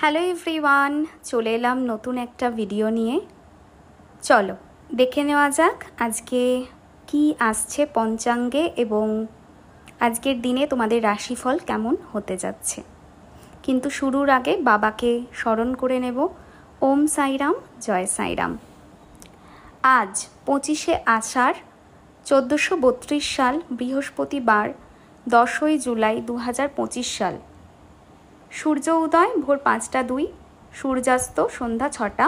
Hello everyone, চলে এলাম নতুন একটা ভিডিও নিয়ে। চলো দেখে নেওয়া যাক আজকে কি আসছে পঞ্চাঙ্গে এবং আজকের দিনে তোমাদের রাশিফল কেমন হতে যাচ্ছে। কিন্তু শুরুর আগে বাবাকে স্মরণ করে নেব। ওম সাইরাম, জয় সাইরাম। আজ 25শে আষাঢ় 1432 সাল, বৃহস্পতিবার, 10ই জুলাই 2025 সাল। সূর্য উদয় ভোর 5টা 2, সূর্যাস্ত সন্ধ্যা 6টা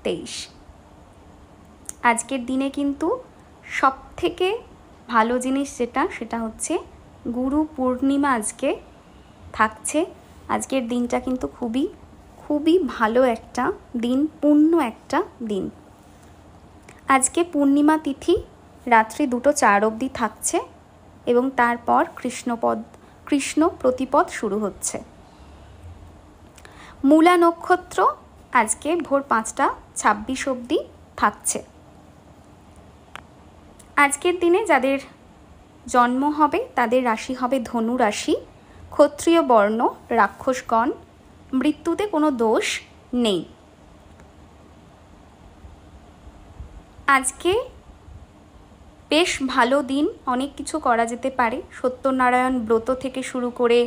23। আজকের দিনে কিন্তু সব থেকে ভালো জিনিস সেটা হচ্ছে গুরু পূর্ণিমা আজকে থাকছে। আজকের দিনটা কিন্তু খুবই খুবই ভালো একটা দিন, পূর্ণ একটা দিন। আজকে পূর্ণিমা তিথি রাত্রি 2:04 অবধি থাকছে এবং তারপর কৃষ্ণ প্রতিপদ শুরু হচ্ছে। মূলা নক্ষত্র আজকে ভোর 5টা 26 অবধি থাকছে। আজকের দিনে যাদের জন্ম হবে তাদের রাশি হবে ধনু রাশি। ক্ষত্রিয় বর্ণ, রাক্ষসগণ, মৃত্যুতে কোনো দোষ নেই। আজকে বেশ ভালো দিন, অনেক কিছু করা যেতে পারে। সত্যনারায়ণ ব্রত থেকে শুরু করে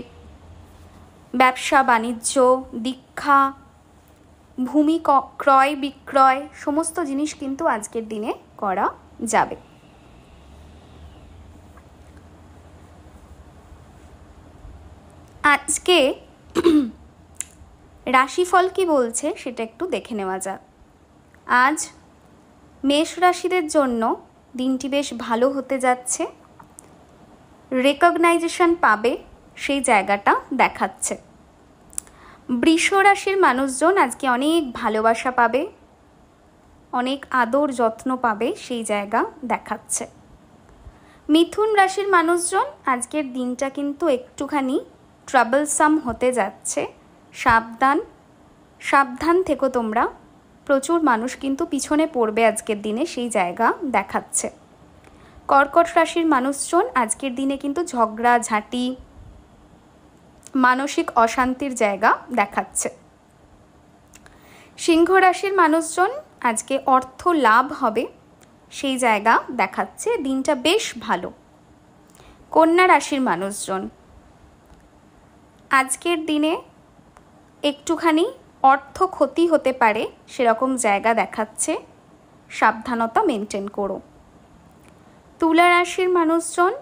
ব্যবসা বাণিজ্য, দীক্ষা, ভূমি ক্রয় বিক্রয়, সমস্ত জিনিস কিন্তু আজকের দিনে করা যাবে। আজকে রাশিফল কি বলছে সেটা একটু দেখে নেওয়া যাক। আজ মেষ রাশিদের জন্য দিনটি বেশ ভালো হতে যাচ্ছে। রেকগনাইজেশন পাবে, সেই জায়গাটা দেখাচ্ছে। বৃষ রাশির মানুষজন আজকে অনেক ভালোবাসা পাবে, অনেক আদর যত্ন পাবে, সেই জায়গা দেখাচ্ছে। মিথুন রাশির মানুষজন আজকের দিনটা কিন্তু একটুখানি ট্রাবলসাম হতে যাচ্ছে। সাবধান থেকো তোমরা। প্রচুর মানুষ কিন্তু পিছনে পড়বে আজকের দিনে, সেই জায়গা দেখাচ্ছে। কর্কট রাশির মানুষজন আজকের দিনে কিন্তু ঝগড়াঝাঁটি, মানসিক অশান্তির জায়গা দেখাচ্ছে। সিংহ রাশির মানুষজন আজকে অর্থ লাভ হবে, সেই জায়গা দেখাচ্ছে। দিনটা বেশ ভালো। কন্যা রাশির মানুষজন আজকের দিনে একটুখানি অর্থ ক্ষতি হতে পারে, সেরকম জায়গা দেখাচ্ছে। সাবধানতা মেনটেন করো। তুলা রাশির মানুষজন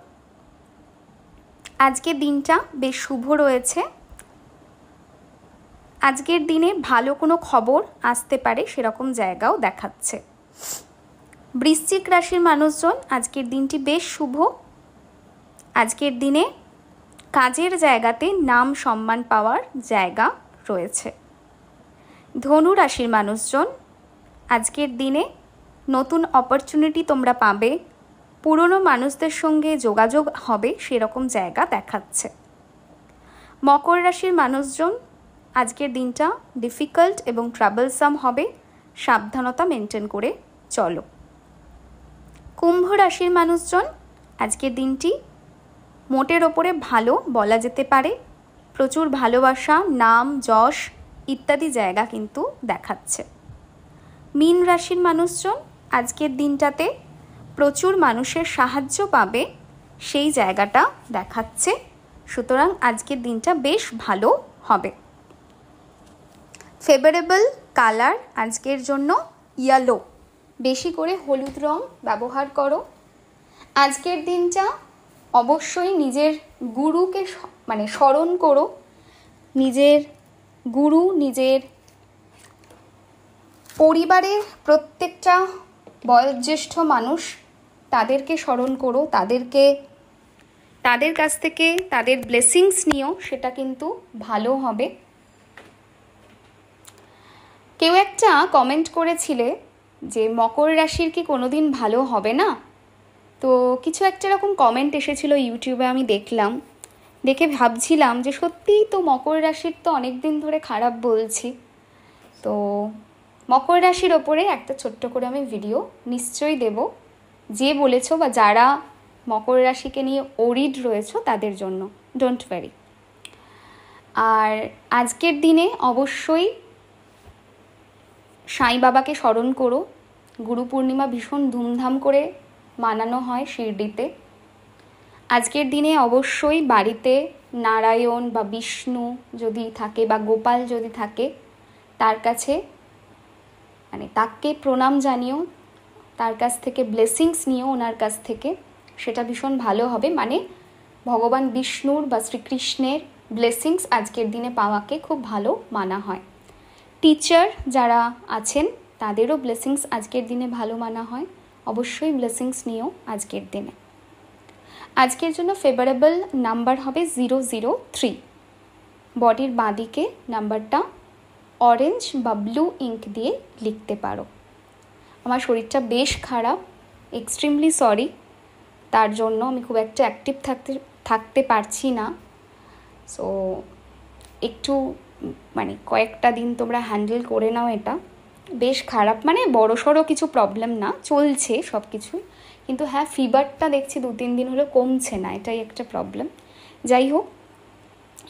আজকের দিনটা বেশ শুভ রয়েছে। আজকের দিনে ভালো কোনো খবর আসতে পারে, সেরকম জায়গাও দেখাচ্ছে। বৃশ্চিক রাশির মানুষজন আজকের দিনটি বেশ শুভ। আজকের দিনে কাজের জায়গাতে নাম সম্মান পাওয়ার জায়গা রয়েছে। ধনু রাশির মানুষজন আজকের দিনে নতুন অপরচুনিটি তোমরা পাবে, পুরনো মানুষদের সঙ্গে যোগাযোগ হবে, সেরকম জায়গা দেখাচ্ছে। মকর রাশির মানুষজন আজকের দিনটা ডিফিকাল্ট এবং ট্রাবলসাম হবে, সাবধানতা মেনটেন করে চলো। কুম্ভ রাশির মানুষজন আজকের দিনটি মোটের ওপরে ভালো বলা যেতে পারে। প্রচুর ভালোবাসা, নাম যশ ইত্যাদি জায়গা কিন্তু দেখাচ্ছে। মীন রাশির মানুষজন আজকের দিনটাতে প্রচুর মানুষের সাহায্য পাবে, সেই জায়গাটা দেখাচ্ছে। সুতরাং আজকের দিনটা বেশ ভালো হবে। ফেভারেবল কালার আজকের জন্য ইয়েলো, বেশি করে হলুদ রং ব্যবহার করো। আজকের দিনটা অবশ্যই নিজের গুরুকে স্মরণ করো। নিজের গুরু, নিজের পরিবারের প্রত্যেকটা বয়োজ্যেষ্ঠ মানুষ, তাদেরকে স্মরণ করো, তাদের কাছ থেকে তাদের ব্লেসিংস নিও, সেটা কিন্তু ভালো হবে। কেউ একটা কমেন্ট করেছিলে যে মকর রাশির কি কোনোদিন ভালো হবে না, তো কিছু একটা এরকম কমেন্ট এসেছিল ইউটিউবে, আমি দেখলাম। দেখে ভাবছিলাম যে সত্যিই তো মকর রাশির তো অনেক দিন ধরে খারাপ বলছি। তো মকর রাশির ওপরে একটা ছোট্ট করে আমি ভিডিও নিশ্চয়ই দেব, যে বলেছো বা যারা মকর রাশিকে নিয়ে ওরিড রয়েছো তাদের জন্য। Don't worry. আর আজকের দিনে অবশ্যই সাই বাবাকে স্মরণ করো। গুরু পূর্ণিমা ভীষণ ধুমধাম করে মানানো হয় শিরডিতে। আজকের দিনে অবশ্যই বাড়িতে নারায়ণ বা বিষ্ণু যদি থাকে বা গোপাল যদি থাকে, তার কাছে তাকে প্রণাম জানিও, তার কাছ থেকে ব্লেসিংস নিও, ওনার কাছ থেকে, সেটা ভীষণ ভালো হবে। ভগবান বিষ্ণুর বা শ্রীকৃষ্ণের ব্লেসিংস আজকের দিনে পাওয়াকে খুব ভালো মানা হয়। টিচার যারা আছেন তাদেরও ব্লেসিংস আজকের দিনে ভালো মানা হয়। অবশ্যই ব্লেসিংস নিও আজকের দিনে। আজকের জন্য ফেভারেবল নাম্বার হবে 003। বডির বাঁদিকে নাম্বারটা অরেঞ্জ বা ব্লু ইঙ্ক দিয়ে লিখতে পারো। আমার শরীরটা বেশ খারাপ, এক্সট্রিমলি সরি, তার জন্য আমি খুব একটা অ্যাক্টিভ থাকতে পারছি না। সো একটু কয়েকটা দিন তোমরা হ্যান্ডেল করে নাও। এটা বেশ খারাপ, বড়সড় কিছু প্রবলেম না, চলছে সব কিছুই, কিন্তু হ্যাঁ ফিভারটা দেখছি 2-3 দিন হলো কমছে না, এটাই একটা প্রবলেম। যাই হোক,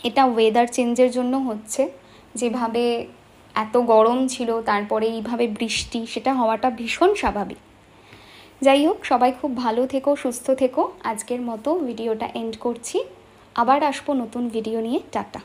এটা ওয়েদার চেঞ্জের জন্য হচ্ছে। যেভাবে এত গরম ছিল, তারপরে এইভাবে বৃষ্টি, সেটা হওয়াটা ভীষণ স্বাভাবিক। যাই হোক, সবাই খুব ভালো থেকো, সুস্থ থেকো। আজকের মতো ভিডিওটা এন্ড করছি, আবার আসবো নতুন ভিডিও নিয়ে। টাটা।